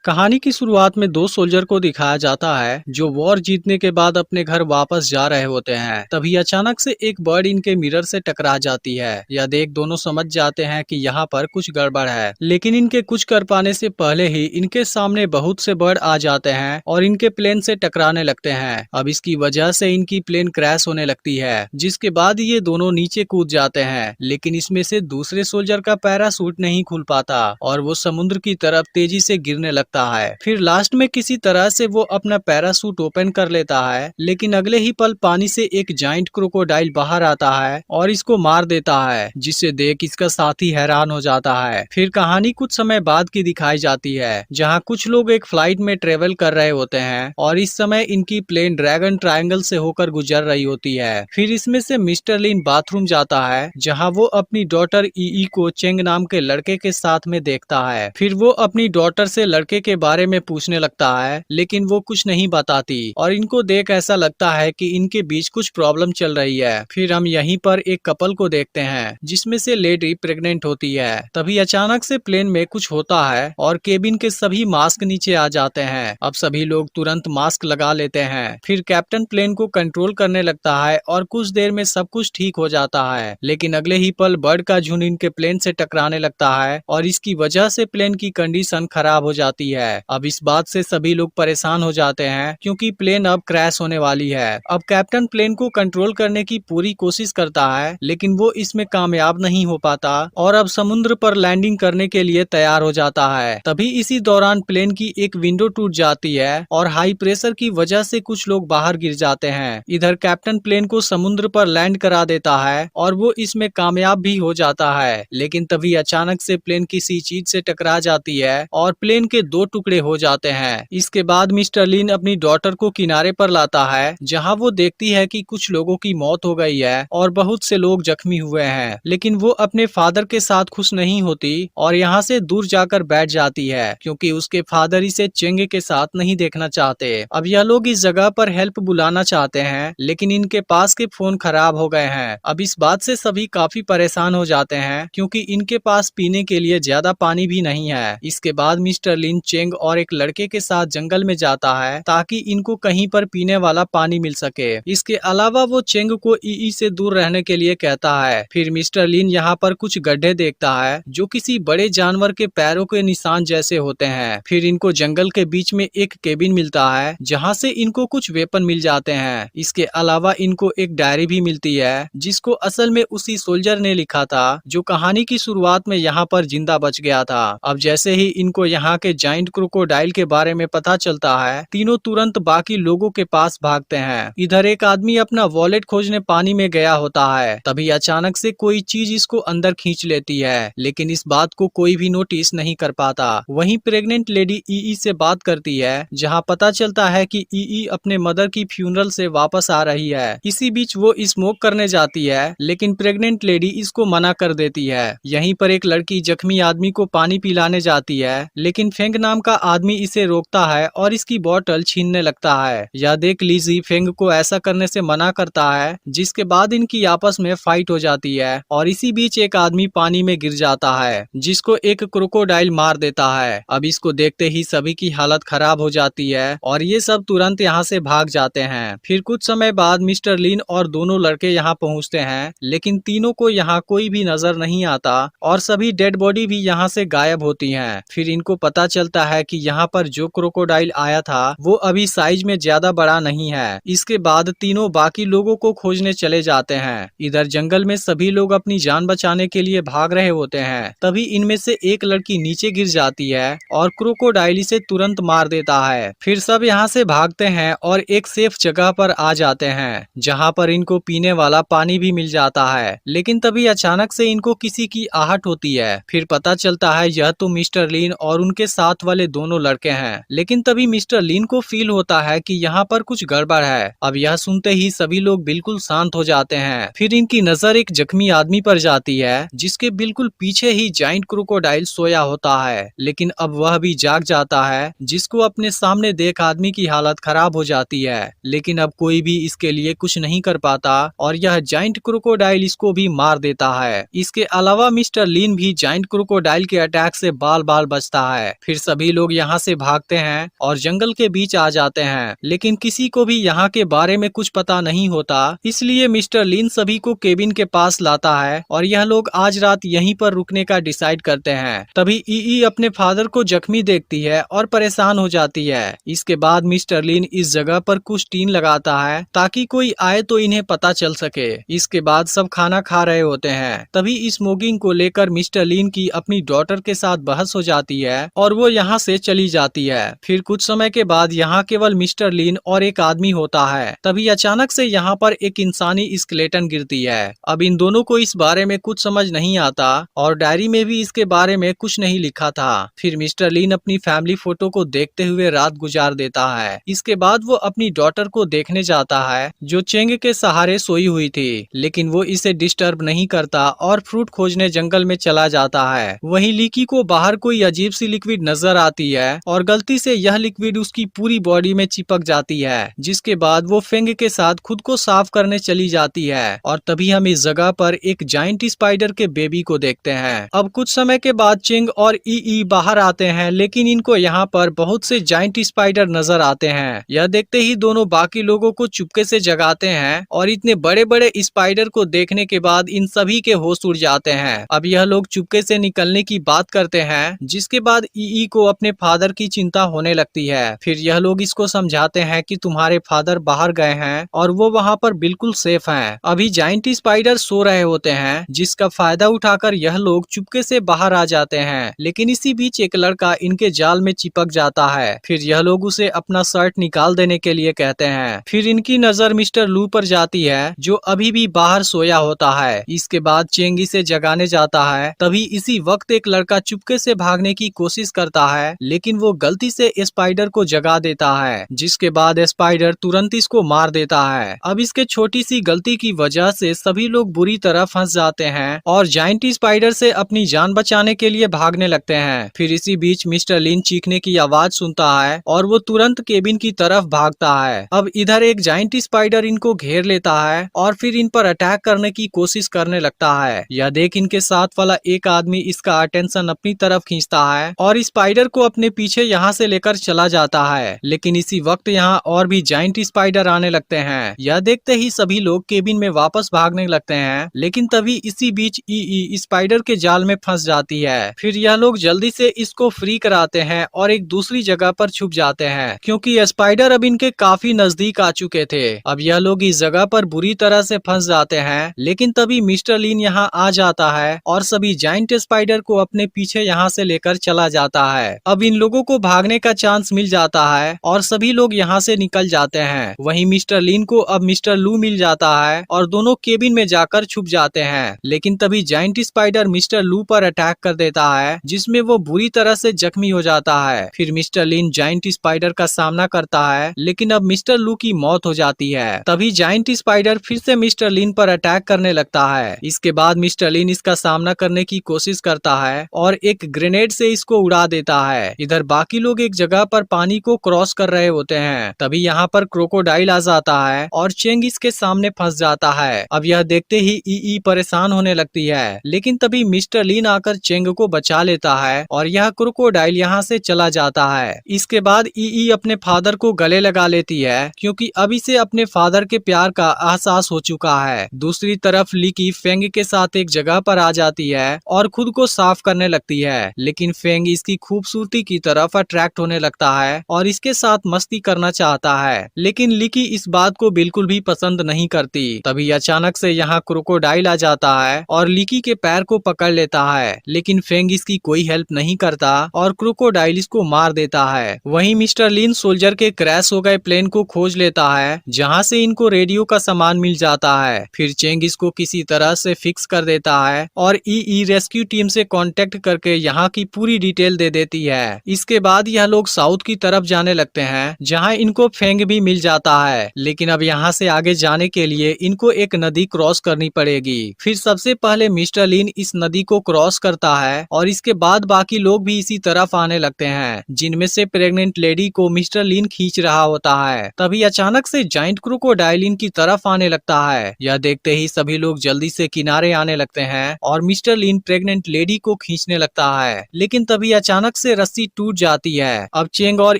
कहानी की शुरुआत में दो सोल्जर को दिखाया जाता है जो वॉर जीतने के बाद अपने घर वापस जा रहे होते हैं। तभी अचानक से एक बर्ड इनके मिरर से टकरा जाती है। यह देख दोनों समझ जाते हैं कि यहाँ पर कुछ गड़बड़ है, लेकिन इनके कुछ कर पाने से पहले ही इनके सामने बहुत से बर्ड आ जाते हैं और इनके प्लेन से टकराने लगते हैं। अब इसकी वजह से इनकी प्लेन क्रैश होने लगती है, जिसके बाद ये दोनों नीचे कूद जाते हैं। लेकिन इसमें से दूसरे सोल्जर का पैरासूट नहीं खुल पाता और वो समुद्र की तरफ तेजी से गिरने लगता है। फिर लास्ट में किसी तरह से वो अपना पैरासूट ओपन कर लेता है, लेकिन अगले ही पल पानी से एक जाइंट क्रोकोडाइल बाहर आता है और इसको मार देता है, जिसे देख इसका साथी हैरान हो जाता है। फिर कहानी कुछ समय बाद की दिखाई जाती है, जहां कुछ लोग एक फ्लाइट में ट्रेवल कर रहे होते हैं और इस समय इनकी प्लेन ड्रैगन ट्रायंगल से होकर गुजर रही होती है। फिर इसमें से मिस्टर लिन बाथरूम जाता है, जहां वो अपनी डॉटर ईई को चेंग नाम के लड़के के साथ में देखता है। फिर वो अपनी डॉटर से लड़के के बारे में पूछने लगता है, लेकिन वो कुछ नहीं बताती और इनको देख ऐसा लगता है कि इनके बीच कुछ प्रॉब्लम चल रही है। फिर हम यहीं पर एक कपल को देखते हैं, जिसमें से लेडी प्रेग्नेंट होती है। तभी अचानक से प्लेन में कुछ होता है और केबिन के सभी मास्क नीचे आ जाते हैं। अब सभी लोग तुरंत मास्क लगा लेते हैं। फिर कैप्टन प्लेन को कंट्रोल करने लगता है और कुछ देर में सब कुछ ठीक हो जाता है, लेकिन अगले ही पल बर्ड का झुंड इनके प्लेन से टकराने लगता है और इसकी वजह से प्लेन की कंडीशन खराब हो जाती है। अब इस बात से सभी लोग परेशान हो जाते हैं, क्योंकि प्लेन अब क्रैश होने वाली है। अब कैप्टन प्लेन को कंट्रोल करने की पूरी कोशिश करता है, लेकिन वो इसमें कामयाब नहीं हो पाता और अब समुद्र पर लैंडिंग करने के लिए तैयार हो जाता है। तभी इसी दौरान प्लेन की एक विंडो टूट जाती है और हाई प्रेशर की वजह से कुछ लोग बाहर गिर जाते हैं। इधर कैप्टन प्लेन को समुद्र पर लैंड करा देता है और वो इसमें कामयाब भी हो जाता है, लेकिन तभी अचानक से प्लेन किसी चीज से टकरा जाती है और प्लेन के दो टुकड़े हो जाते हैं। इसके बाद मिस्टर लिन अपनी डॉटर को किनारे पर लाता है, जहां वो देखती है कि कुछ लोगों की मौत हो गई है और बहुत से लोग जख्मी हुए हैं, लेकिन वो अपने फादर के साथ खुश नहीं होती और यहाँ से दूर जाकर बैठ जाती है, क्योंकि उसके फादर इसे चेंगे के साथ नहीं देखना चाहते। अब यह लोग इस जगह पर हेल्प बुलाना चाहते हैं, लेकिन इनके पास के फोन खराब हो गए हैं। अब इस बात से सभी काफी परेशान हो जाते हैं, क्योंकि इनके पास पीने के लिए ज्यादा पानी भी नहीं है। इसके बाद मिस्टर लिन चेंग और एक लड़के के साथ जंगल में जाता है, ताकि इनको कहीं पर पीने वाला पानी मिल सके। इसके अलावा वो चेंग को ईई से दूर रहने के लिए कहता है। फिर मिस्टर लिन यहाँ पर कुछ गड्ढे देखता है, जो किसी बड़े जानवर के पैरों के निशान जैसे होते हैं। फिर इनको जंगल के बीच में एक केबिन मिलता है, जहाँ से इनको कुछ वेपन मिल जाते हैं। इसके अलावा इनको एक डायरी भी मिलती है, जिसको असल में उसी सोल्जर ने लिखा था जो कहानी की शुरुआत में यहाँ पर जिंदा बच गया था। अब जैसे ही इनको यहाँ के जाइंट क्रोकोडाइल के बारे में पता चलता है, तीनों तुरंत बाकी लोगों के पास भागते हैं। इधर एक आदमी अपना वॉलेट खोजने पानी में गया होता है। तभी अचानक से कोई चीज इसको अंदर खींच लेती है, लेकिन इस बात को कोई भी नोटिस नहीं कर पाता। वहीं प्रेग्नेंट लेडी ईई से बात करती है, जहां पता चलता है कि ईई अपने मदर की फ्यूनरल से वापस आ रही है। इसी बीच वो स्मोक करने जाती है, लेकिन प्रेग्नेंट लेडी इसको मना कर देती है। यहीं पर एक लड़की जख्मी आदमी को पानी पिलाने जाती है, लेकिन फेंग नाम का आदमी इसे रोकता है और इसकी बोतल छीनने लगता है। यह देख लिजी फेंग को ऐसा करने से मना करता है, जिसके बाद इनकी आपस में फाइट हो जाती है और इसी बीच एक आदमी पानी में गिर जाता है, जिसको एक क्रोकोडाइल मार देता है। अब इसको देखते ही सभी की हालत खराब हो जाती है और ये सब तुरंत यहाँ से भाग जाते हैं। फिर कुछ समय बाद मिस्टर लिन और दोनों लड़के यहाँ पहुँचते हैं, लेकिन तीनों को यहाँ कोई भी नजर नहीं आता और सभी डेड बॉडी भी यहाँ से गायब होती हैं। फिर इनको पता चलता है कि यहाँ पर जो क्रोकोडाइल आया था वो अभी साइज में ज्यादा बड़ा नहीं है। इसके बाद तीनों बाकी लोगों को खोजने चले जाते हैं। इधर जंगल में सभी लोग अपनी जान बचाने के लिए भाग रहे होते हैं। तभी इनमें से एक लड़की नीचे गिर जाती है और क्रोकोडाइल इसे तुरंत मार देता है। फिर सब यहाँ से भागते हैं और एक सेफ जगह पर आ जाते हैं, जहाँ पर इनको पीने वाला पानी भी मिल जाता है। लेकिन तभी अचानक से इनको किसी की आहट होती है। फिर पता चलता है यह तो मिस्टर लिन और उनके साथ वाले दोनों लड़के हैं। लेकिन तभी मिस्टर लिन को फील होता है कि यहाँ पर कुछ गड़बड़ है। अब यह सुनते ही सभी लोग बिल्कुल शांत हो जाते हैं। फिर इनकी नजर एक जख्मी आदमी पर जाती है, जिसके बिल्कुल पीछे ही जाइंट क्रोकोडाइल सोया होता है, लेकिन अब वह भी जाग जाता है, जिसको अपने सामने देख आदमी की हालत खराब हो जाती है। लेकिन अब कोई भी इसके लिए कुछ नहीं कर पाता और यह जाइंट क्रोकोडाइल इसको भी मार देता है। इसके अलावा मिस्टर लिन भी जाइंट क्रोकोडाइल के अटैक से बाल बाल बचता है। फिर सभी लोग यहाँ से भागते हैं और जंगल के बीच आ जाते हैं, लेकिन किसी को भी यहाँ के बारे में कुछ पता नहीं होता। इसलिए मिस्टर लिन सभी को केबिन के पास लाता है और यह लोग आज रात यहीं पर रुकने का डिसाइड करते हैं। तभी ई अपने फादर को जख्मी देखती है और परेशान हो जाती है। इसके बाद मिस्टर लिन इस जगह पर कुछ टीन लगाता है ताकि कोई आए तो इन्हें पता चल सके। इसके बाद सब खाना खा रहे होते हैं। तभी स्मोकिंग को लेकर मिस्टर लिन की अपनी डॉटर के साथ बहस हो जाती है और वो यहाँ से चली जाती है। फिर कुछ समय के बाद यहाँ केवल मिस्टर लिन और एक आदमी होता है। तभी अचानक से यहाँ पर एक इंसानी स्केलेटन गिरती है। अब इन दोनों को इस बारे में कुछ समझ नहीं आता और डायरी में भी इसके बारे में कुछ नहीं लिखा था। फिर मिस्टर लिन अपनी फैमिली फोटो को देखते हुए रात गुजार देता है। इसके बाद वो अपनी डॉटर को देखने जाता है जो चेंग के सहारे सोई हुई थी, लेकिन वो इसे डिस्टर्ब नहीं करता और फ्रूट खोजने जंगल में चला जाता है। वहीं लीकी को बाहर कोई अजीब सी लिक्विड नजर आती है और गलती से यह लिक्विड उसकी पूरी बॉडी में चिपक जाती है, जिसके बाद वो फेंग के साथ खुद को साफ करने चली जाती है। और तभी हम इस जगह पर एक जाइंट स्पाइडर के बेबी को देखते हैं। अब कुछ समय के बाद चिंग और ई बाहर आते हैं, लेकिन इनको यहाँ पर बहुत से जाइंट स्पाइडर नजर आते हैं। यह देखते ही दोनों बाकी लोगों को चुपके से जगाते हैं और इतने बड़े बड़े स्पाइडर को देखने के बाद इन सभी के होश उड़ जाते हैं। अब यह लोग चुपके से निकलने की बात करते हैं, जिसके बाद ई को अपने फादर की चिंता होने लगती है। फिर यह लोग इसको समझाते हैं कि तुम्हारे फादर बाहर गए हैं और वो वहाँ पर बिल्कुल सेफ हैं। अभी जाइंट स्पाइडर सो रहे होते हैं, जिसका फायदा उठाकर यह लोग चुपके से बाहर आ जाते हैं, लेकिन इसी बीच एक लड़का इनके जाल में चिपक जाता है। फिर यह लोग उसे अपना शर्ट निकाल देने के लिए कहते हैं। फिर इनकी नजर मिस्टर लू पर जाती है जो अभी भी बाहर सोया होता है। इसके बाद चेंग इसे जगाने जाता है। तभी इसी वक्त एक लड़का चुपके से भागने की कोशिश करता है, लेकिन वो गलती से स्पाइडर को जगा देता है, जिसके बाद स्पाइडर तुरंत इसको मार देता है। अब इसके छोटी सी गलती की वजह से सभी लोग बुरी तरह फंस जाते हैं और जाइंट स्पाइडर से अपनी जान बचाने के लिए भागने लगते हैं। फिर इसी बीच मिस्टर लिन चीखने की आवाज सुनता है और वो तुरंत केबिन की तरफ भागता है। अब इधर एक जाइंट स्पाइडर इनको घेर लेता है और फिर इन पर अटैक करने की कोशिश करने लगता है। यह देख इनके साथ वाला एक आदमी इसका अटेंशन अपनी तरफ खींचता है और स्पाइडर को अपने पीछे यहाँ से लेकर चला जाता है। लेकिन इसी वक्त यहाँ और भी जाइंट स्पाइडर आने लगते हैं। यह देखते ही सभी लोग केबिन में वापस भागने लगते हैं, लेकिन तभी इसी बीच ई स्पाइडर के जाल में फंस जाती है। फिर यह लोग जल्दी से इसको फ्री कराते हैं और एक दूसरी जगह पर छुप जाते हैं, क्योंकि स्पाइडर अब इनके काफी नजदीक आ चुके थे। अब यह लोग इस जगह पर बुरी तरह से फंस जाते हैं, लेकिन तभी मिस्टर लिन यहाँ आ जाता है और सभी जाइंट स्पाइडर को अपने पीछे यहाँ से लेकर चला जाता है। अब इन लोगों को भागने का चांस मिल जाता है और सभी लोग यहाँ से निकल जाते हैं। वहीं मिस्टर लिन को अब मिस्टर लू मिल जाता है और दोनों केबिन में जाकर छुप जाते हैं। लेकिन तभी जाइंट स्पाइडर मिस्टर लू पर अटैक कर देता है, जिसमें वो बुरी तरह से जख्मी हो जाता है। फिर मिस्टर लिन जाइंट स्पाइडर का सामना करता है, लेकिन अब मिस्टर लू की मौत हो जाती है। तभी जाइंट स्पाइडर फिर से मिस्टर लिन पर अटैक करने लगता है। इसके बाद मिस्टर लिन इसका सामना करने की कोशिश करता है और एक ग्रेनेड से इसको उड़ा देता है। इधर बाकी लोग एक जगह पर पानी को क्रॉस कर रहे होते हैं। तभी यहाँ पर क्रोकोडाइल आ जाता है और चेंग इसके सामने फंस जाता है। अब यह देखते ही ई परेशान होने लगती है, लेकिन तभी मिस्टर लिन आकर चेंग को बचा लेता है और यह क्रोकोडाइल यहाँ से चला जाता है। इसके बाद ई अपने फादर को गले लगा लेती है, क्योंकि अब इसे अपने फादर के प्यार का एहसास हो चुका है। दूसरी तरफ लीकी फेंग के साथ एक जगह पर आ जाती है और खुद को साफ करने लगती है, लेकिन फेंग इसकी खूबसूरती की तरफ अट्रैक्ट होने लगता है और इसके साथ मस्ती करना चाहता है। लेकिन लीकी इस बात को बिल्कुल भी पसंद नहीं करती। तभी अचानक से यहाँ क्रोकोडाइल आ जाता है और लीकी के पैर को पकड़ लेता है, लेकिन फेंग इसकी कोई हेल्प नहीं करता और क्रोकोडाइल इसको मार देता है। वहीं मिस्टर लिन सोल्जर के क्रैश हो गए प्लेन को खोज लेता है, जहाँ से इनको रेडियो का सामान मिल जाता है। फिर चेंग इसको किसी तरह से फिक्स कर देता है और ई रेस्क्यू टीम से कांटेक्ट करके यहाँ की पूरी डिटेल दे देती है। इसके बाद यह लोग साउथ की तरफ जाने लगते हैं, जहाँ इनको फेंग भी मिल जाता है। लेकिन अब यहाँ से आगे जाने के लिए इनको एक नदी क्रॉस करनी पड़ेगी। फिर सबसे पहले मिस्टर लिन इस नदी को क्रॉस करता है और इसके बाद बाकी लोग भी इसी तरफ आने लगते हैं, जिनमें से प्रेग्नेंट लेडी को मिस्टर लिन खींच रहा होता है। तभी अचानक से जाइंट क्रोकोडाइल इनकी तरफ आने लगता है। यह देखते ही सभी लोग जल्दी से किनारे आने लगते हैं और मिस्टर लिन प्रेग्नेंट लेडी को खींचने लगता है। लेकिन तभी अचानक से रस्सी टूट जाती है। अब चेंग और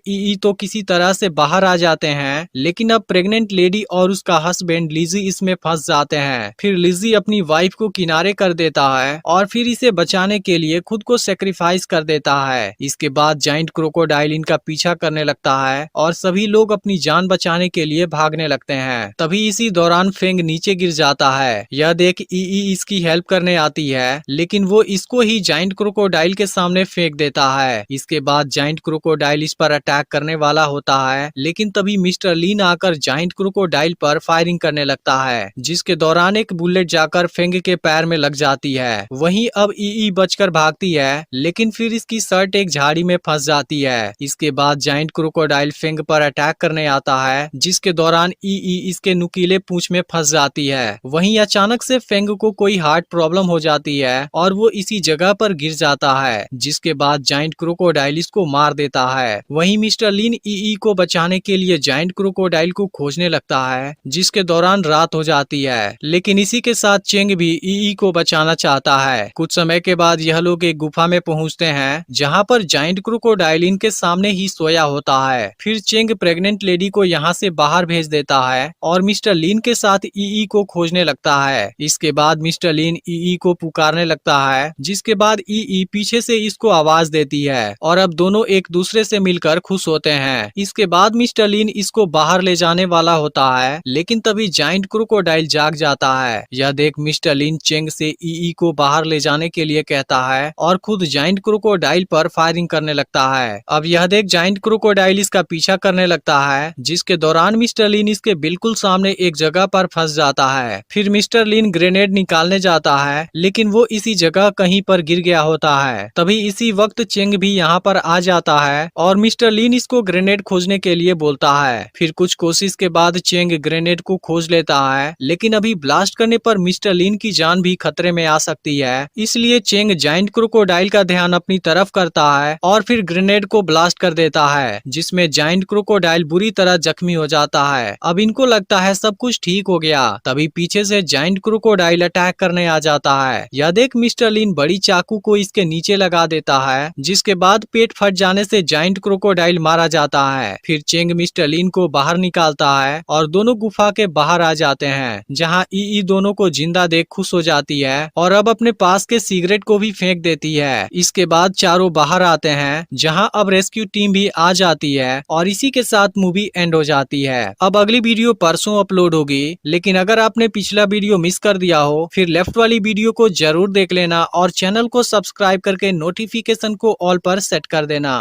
ई तो किसी तरह से बाहर आ जाते हैं, लेकिन अब प्रेग्नेंट लेडी और उसका हस्बैंड लिजी इसमें फंस जाते हैं। फिर लिजी अपनी वाइफ को किनारे कर देता है और फिर इसे बचाने के लिए खुद को सेक्रीफाइस कर देता है। इसके बाद जाइंट क्रोकोडाइल इनका पीछा करने लगता है और सभी लोग अपनी जान बचाने के लिए भागने लगते हैं। तभी इसी दौरान फेंग नीचे गिर जाता है। यह देख ई इसकी हेल्प करने आती है, लेकिन वो इसको ही जाइंट क्रोकोडाइल के सामने फेंक देता है। इसके बाद जाइंट क्रोकोडाइल इस पर अटैक करने वाला होता है, लेकिन तभी मिस्टर लीन आकर जाइंट क्रोकोडाइल पर फायरिंग करने लगता है, जिसके दौरान एक बुलेट जाकर फेंग के पैर में लग जाती है। वहीं अब ई बचकर भागती है, लेकिन फिर इसकी शर्ट एक झाड़ी में फंस जाती है। इसके बाद जाइंट क्रोकोडाइल फेंग पर अटैक करने आता है, जिसके दौरान ई इसके नुकीले पूंछ में फंस जाती है। वहीं अचानक से फेंग को कोई हार्ट प्रॉब्लम हो जाती है और वो इसी जगह पर गिर जाता है, जिसके बाद जाइंट क्रोकोडाइल इसको मार देता है। वहीं मिस्टर लीन ई को बचाने के लिए जाइंट क्रोकोडाइल को खोजने लगता है, जिसके दौरान रात हो जाती है। लेकिन इसी के साथ चेंग भी ई को बचाना चाहता है। कुछ समय के बाद यह लोग एक गुफा में पहुंचते हैं, जहां पर जाइंट क्रोकोडाइल इनके सामने ही सोया होता है। फिर चेंग प्रेग्नेंट लेडी को यहाँ से बाहर भेज देता है और मिस्टर लीन के साथ ई को खोजने लगता है। इसके बाद मिस्टर लीन ई को पुकारने लगता है, जिसके बाद ई पीछे से इसको आवाज देती है और अब दोनों एक दूसरे से मिलकर खुश होते हैं। इसके बाद मिस्टर लीन इसको बाहर ले जाने वाला होता है, लेकिन तभी जाइंट क्रोकोडाइल जाग जाता है। यह देख मिस्टर लीन चेंग से ई को बाहर ले जाने के लिए कहता है और खुद जाइंट क्रोकोडाइल पर फायरिंग करने लगता है। अब यह देख जाइंट क्रोकोडाइल इसका पीछा करने लगता है, जिसके दौरान मिस्टर लीन इसके बिल्कुल सामने एक जगह पर फंस जाता है। फिर मिस्टर लीन ग्रेनेड निकालने जाता है, लेकिन वो इसी जगह कहीं पर गिर गया होता है। तभी इसी वक्त चेंग भी यहाँ पर आ जाता है और मिस्टर लीन इसको ग्रेनेड खोजने के लिए बोलता है। फिर कुछ कोशिश के बाद चेंग ग्रेनेड को खोज लेता है, लेकिन अभी ब्लास्ट करने पर मिस्टर लीन की जान भी खतरे में आ सकती है। इसलिए चेंग जाइंट क्रोकोडाइल का ध्यान अपनी तरफ करता है और फिर ग्रेनेड को ब्लास्ट कर देता है, जिसमें जाइंट क्रोकोडाइल बुरी तरह जख्मी हो जाता है। अब इनको लगता है सब कुछ ठीक हो गया। तभी पीछे से जाइंट क्रोकोडाइल अटैक करने आ जाता है। यह देख मिस्टर लीन बड़ी चाकू को इसके नीचे लगा देता है, जिसके बाद पेट फट जाने से जाइंट क्रोकोडाइल मारा जाता है। फिर चेंग मिस्टर लीन को बाहर निकालता है और दोनों गुफा के बाहर आ जाते हैं, जहां ई दोनों को जिंदा देख खुश हो जाती है और अब अपने पास के सिगरेट को भी फेंक देती है। इसके बाद चारों बाहर आते हैं, जहां अब रेस्क्यू टीम भी आ जाती है और इसी के साथ मूवी एंड हो जाती है। अब अगली वीडियो परसों अपलोड होगी, लेकिन अगर आपने पिछला वीडियो मिस कर दिया हो फिर लेफ्ट वाली वीडियो को जरूर देख लेना और चैनल को सब्सक्राइब करके नोटिफिकेशन को ऑल पर सेट कर देना।